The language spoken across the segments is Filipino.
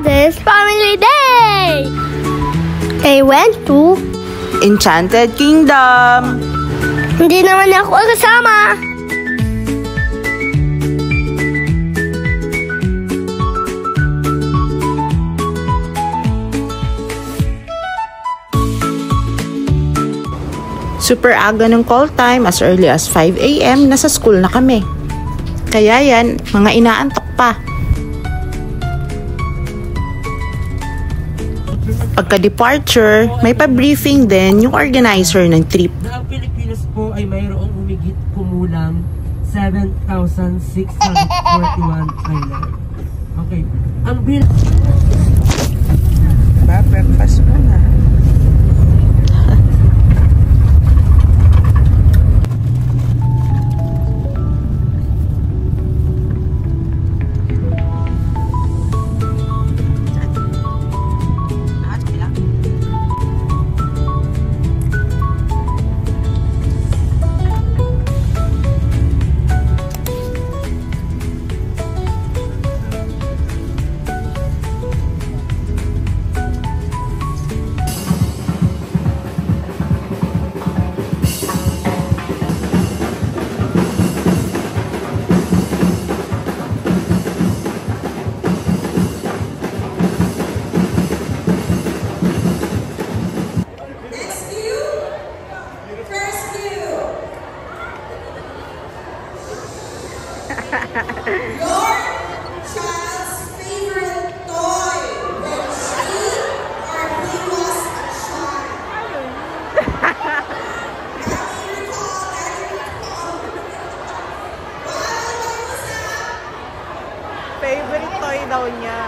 This family day! I went to Enchanted Kingdom. Hindi naman ako kasama. Super aga ng call time, as early as 5 AM, nasa school na kami. Kaya yan, mga inaantok pa. Pagka-departure, may pa-briefing din yung organizer ng trip. Ang Pilipinas po ay mayroong humigit kumulang 7,641 island. Okay. Ang bilang... Breakfast mo na. Your child's favorite toy when she or he was a child. Favorite toy daw niya.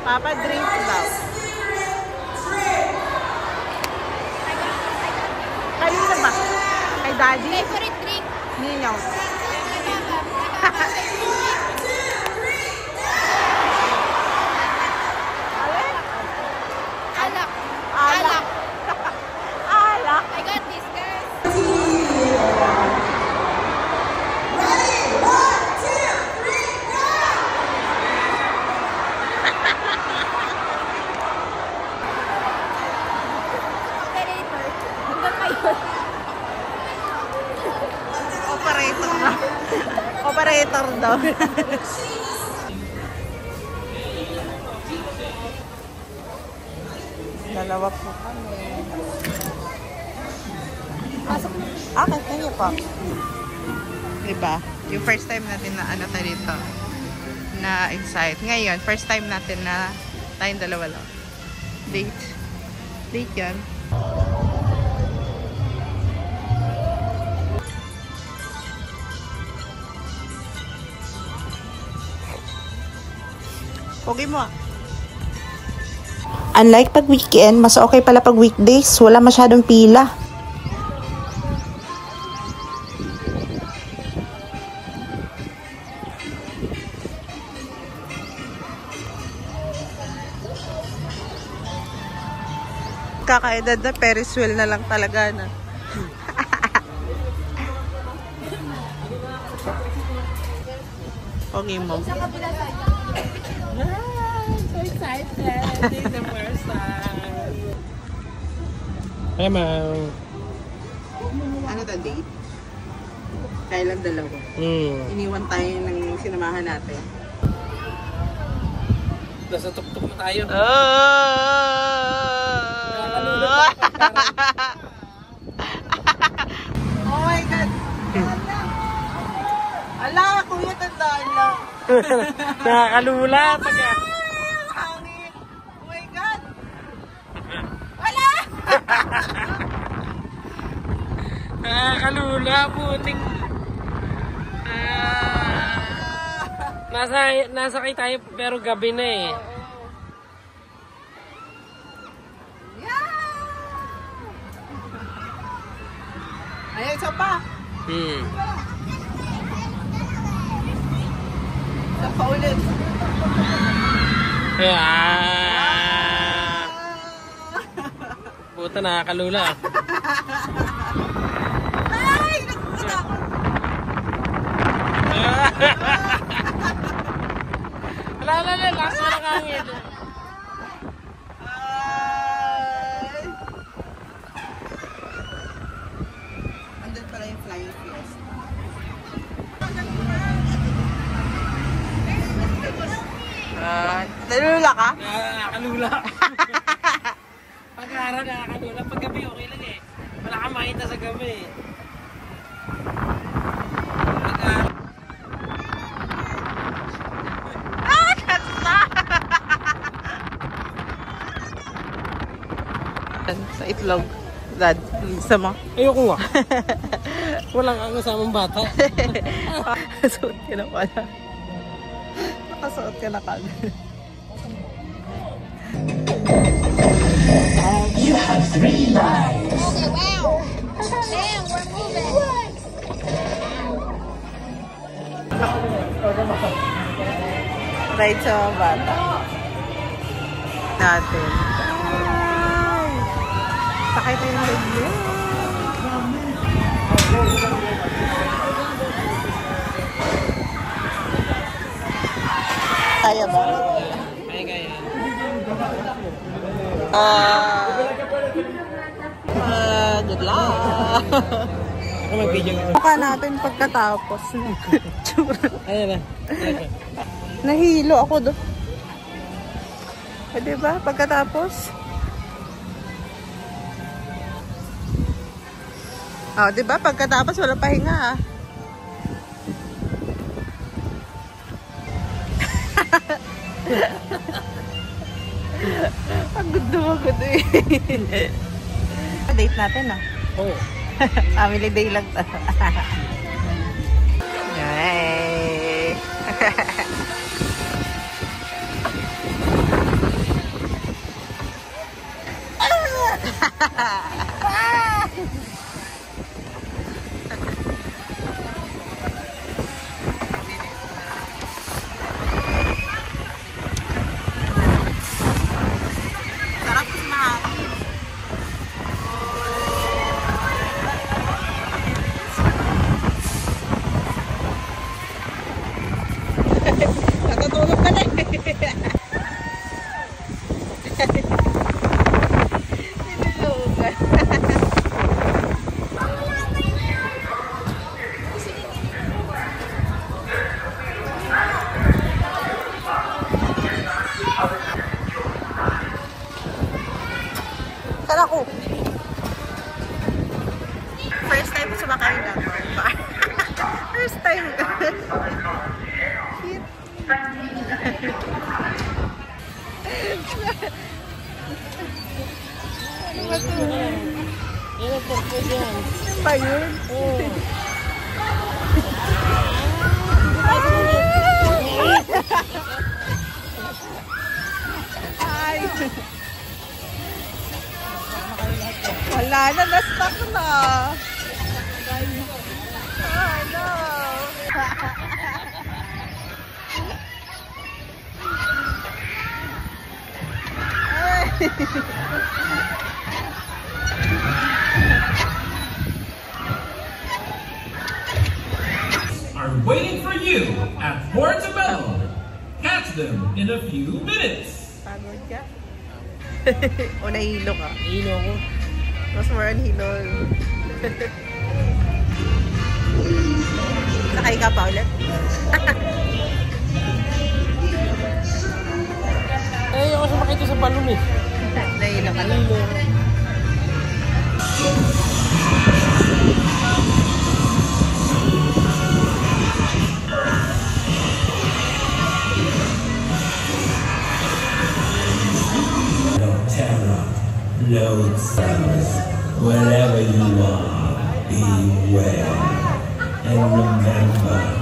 Papa drinks daw. Kanina ba? Kay Daddy? Favorite drink? Ninaw. Alak. Alak. Alak. I got this, guys. Operator na. Operator daw. Dalawa po kami. Okay, thank you po. Diba? Yung first time natin na ano tayo dito. Na excite. Ngayon, first time natin na tayong dalawa lang. Date. Date yan. Okay mo ah. Unlike pag weekend, mas okay pala pag weekdays. Wala masyadong pila. Kakaedad na Ferris wheel na lang talaga na. Okay mo. So excited. This is the first time. Hi, ma'am. Ano to, date? Kailan dalawa? Iniwan tayo ng sinamahan natin. Nasa tuktok na tayo. Oh my God! Ala, kuya, tandaan lang. Nakakalula. Hangin! Oh my God! Wala! Nakakalula, puting. Nasa kay tayo pero gabi na eh. Isa pa ulit. Puta, nakakalula. Ay! Nagkatakot! Wala, lakas na nakangin. Ay! Andun pala yung flying fiesta. Nalula ka? Nakakalula. Pag-aaral nakakalula. Pag gabi okay lang eh. Wala kang makita sa gabi eh. Sa itlog. Dad, gusto mo? Ayoko nga. Walang ang kasamang bata. Nakasuot ka na pala. Nakasuot ka na kag. Okay, wow. Damn, we're moving. Right sa mga bata. Natin. Ay! Sakay tayo ng legyo. Kaya ba? Kaya. Good luck! Ako mag-video nga. Mukha natin pagkatapos. Ayan na. Nahilo ako do. Diba? Pagkatapos. Oh, diba? Pagkatapos wala pahinga ah. Agad eh. Date natin ah. Oo. Family day lang to. Yay! Sarap sa mahangin. Natutulog ka na eh. Nilulugan. Saan ako? First time sumakay na ako. First time. Cute. Ano ba ito? Yan ang purpose yan. Ano ba yun? Oo. Ay! Wala na, na-stuck na. Oh, no. Are waiting for you at Portobello. Catch them in a few minutes. Pagod ka? O nahilo ka? Ino ko. Mas more on hilo. Sakay ka pa ulit? Eh, ako sumakit sa balon eh. Nahilo ka lang. Ino. Terror, load cells, wherever you are, beware. And remember,